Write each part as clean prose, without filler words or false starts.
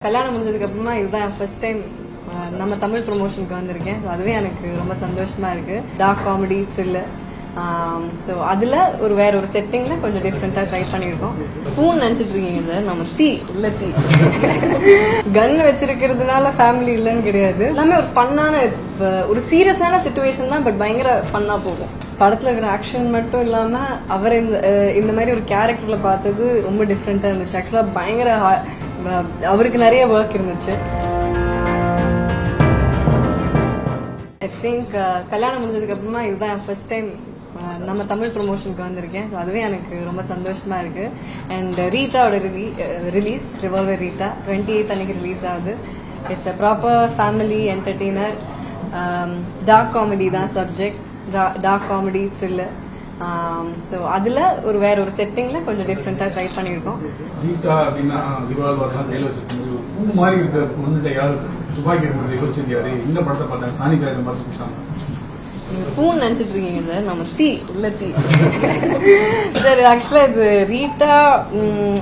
கல்யாணம் முடிஞ்சதுக்கு அப்புறமா இதுதான் ஃபர்ஸ்ட் டைம் நம்ம தமிழ் ப்ரொமோஷனுக்கு வந்திருக்கேன். ஸோ அதுவே எனக்கு ரொம்ப சந்தோஷமா இருக்கு. Dark comedy thriller. ஸோ அதுல வேற ஒரு செட்டிங்ல கொஞ்சம் டிஃப்ரெண்டா ட்ரை பண்ணியிருக்கோம். பூன்னு நினைச்சிட்டு இருக்கீங்க சார், நம்ம உள்ள தீ கன் வச்சிருக்கிறதுனால ஃபேமிலி இல்லைன்னு கிடையாது. எல்லாமே ஒரு ஃபன்னான ஒரு சீரியஸான சிச்சுவேஷன் தான், பட் பயங்கர ஃபன்னா போகும். படத்துல இருக்கிற ஆக்ஷன் மட்டும் இல்லாம அவர் இந்த மாதிரி ஒரு கேரக்டர்ல பார்த்தது ரொம்ப டிஃப்ரெண்டா இருந்துச்சு. ஆக்சுவலா பயங்கர அவருக்கு நிறைய ஒர்க் இருந்துச்சு. ஐ திங்க் கல்யாணம் முடிஞ்சதுக்கு அப்புறமா இதுதான் ஃபர்ஸ்ட் டைம் நம்ம தமிழ் ப்ரொமோஷனுக்கு வந்திருக்கேன். ஸோ அதுவே எனக்கு ரொம்ப சந்தோஷமா இருக்கு. அண்ட் ரீட்டாவோட ரிலீஸ் ரிவால்வர் ரீட்டா 28 அன்னைக்கு ரிலீஸ் ஆகுது. It's a proper family entertainer. Dark comedy தான் subject. Dark comedy thriller. So அதுல வேற ஒரு செட்டிங்ல கொஞ்சம் டிஃப்ரெண்டா ட்ரை பண்ணியிருக்கோம். ரீட்டா அப்படின்னா ரிவால்வர்லாம் கையில் வச்சிருக்கோம். பூ மாதிரி இருக்க பொண்ணு யாரும் துப்பாக்கி எடுக்கிறது யோசிச்சிருக்காரு. இந்த படத்தை பார்த்தாங்க சாணிக்காரன் பார்த்துட்டாங்க. பூன்னு நினைச்சிட்டு இருக்கீங்க சார், நம்ம உள்ள தீ சார். ஆக்சுவலா இது ரீட்டா,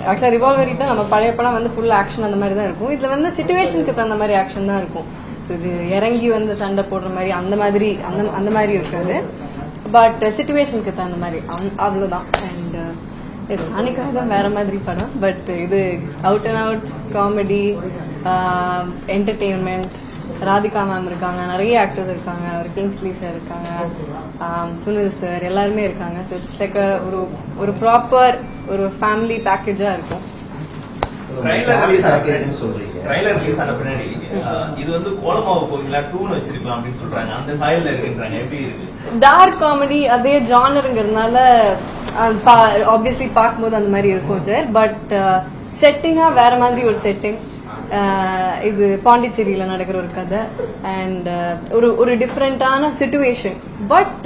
ஆக்சுவலா ரிவால்வர் ரீட்டா நம்ம பழைய படம் வந்து ஃபுல் ஆக்ஷன் அந்த மாதிரி தான் இருக்கும். இதுல வந்து சிச்சுவேஷனுக்கு தகுந்த மாதிரி ஆக்ஷன் தான் இருக்கும். ஸோ இது இறங்கி வந்து சண்டை போடுற மாதிரி அந்த மாதிரி இருக்காது. பட் சிச்சுவேஷனுக்கு தகுந்த மாதிரி அவ்வளவுதான். அண்ட் சாணிக்காக தான் வேற மாதிரி படம். பட் இது out and out comedy entertainment. Radhika ma'am இருக்காங்க, நிறைய ஆக்டர்ஸ் இருக்காங்க, அவர் கிங்ஸ்லி சார் இருக்காங்க, சுனில் சார், எல்லாருமே இருக்காங்க. ஸோ இட்ஸ் லைக் ஒரு ப்ராப்பர் ஒரு ஃபேமிலி பேக்கேஜா இருக்கும். டார்க் காமெடி அதே ஜானருங்கிறதுனால ஆப்வியஸ்லி பார்க்கும்போது அந்த மாதிரி இருக்கும் சார். பட் செட்டிங்கா வேற மாதிரி ஒரு செட்டிங். இது பாண்டிச்சேரியில நடக்கிற ஒரு கதை. அண்ட் ஒரு டிஃப்ரெண்டான சிச்சுவேஷன். பட்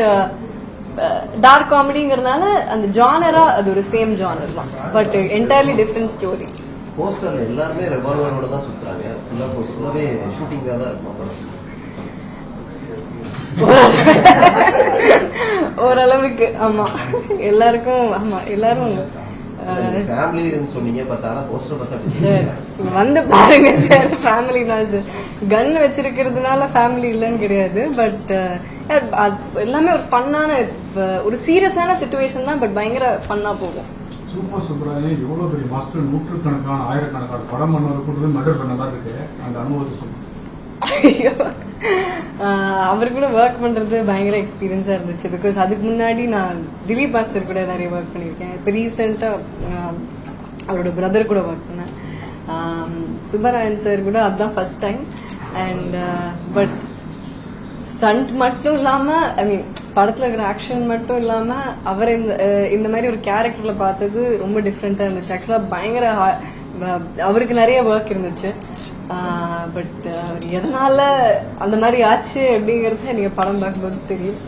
டார்க் காமெடிங்கிறதுனால அந்த ஜானரா அது ஒரு சேம் ஜானர் தான், பட் என்டையர்லி டிஃப்ரெண்ட் ஸ்டோரி. போஸ்டர்ல எல்லாருமே ரிவால்வரோட தான் சுத்துறாங்க. ஃபுல்லாவே ஷூட்டிங்கா தான் இருக்கும். ஓரளவுக்கு ஆமா, எல்லாருக்கும் ஆமா, எல்லாரும் சொன்னீங்க. பட் ஆனா போஸ்டர் சார் வந்து பாருங்க சார், ஃபேமிலி தான் சார். கன் வச்சிருக்கிறதுனால ஃபேமிலி இல்லைன்னு கிடையாது. பட் எல்லாமே ஒரு ஃபன்னான ஒரு சீரியஸான சிச்சுவேஷன் தான், பட் பயங்கர ஃபன்னா போகும். சூப்பர் சூப்பராக எவ்வளவு பெரிய மாஸ்டர், நூற்றுக்கணக்கான ஆயிரக்கணக்கான படம் பண்ண மர்டர் பண்ணதா இருக்கு. அந்த அனுபவத்தை சொல்லுங்க. ஐயோ, அவரு கூட ஒர்க் பண்றது பயங்கர எக்ஸ்பீரியன்ஸா இருந்துச்சு. பிகாஸ் அதுக்கு முன்னாடி நான் திலீப் மாஸ்டர் கூட நிறைய ஒர்க் பண்ணியிருக்கேன். இப்போ ரீசெண்டா அவரோட பிரதர் கூட ஒர்க் பண்ணேன். சுப்பராயன் சார் கூட அதுதான் first time. And but stunt மட்டும் இல்லாம, ஐ மீன் படத்துல இருக்கிற ஆக்ஷன் மட்டும் இல்லாம அவர் இந்த மாதிரி ஒரு கேரக்டர்ல பார்த்தது ரொம்ப டிஃப்ரெண்டா இருந்துச்சு. ஆக்சுவலா பயங்கர அவருக்கு நிறைய ஒர்க் இருந்துச்சு. பட் எதனால அந்த மாதிரி ஆச்சு அப்படிங்கறது நீங்க படம் பார்க்கும்போது தெரியும்.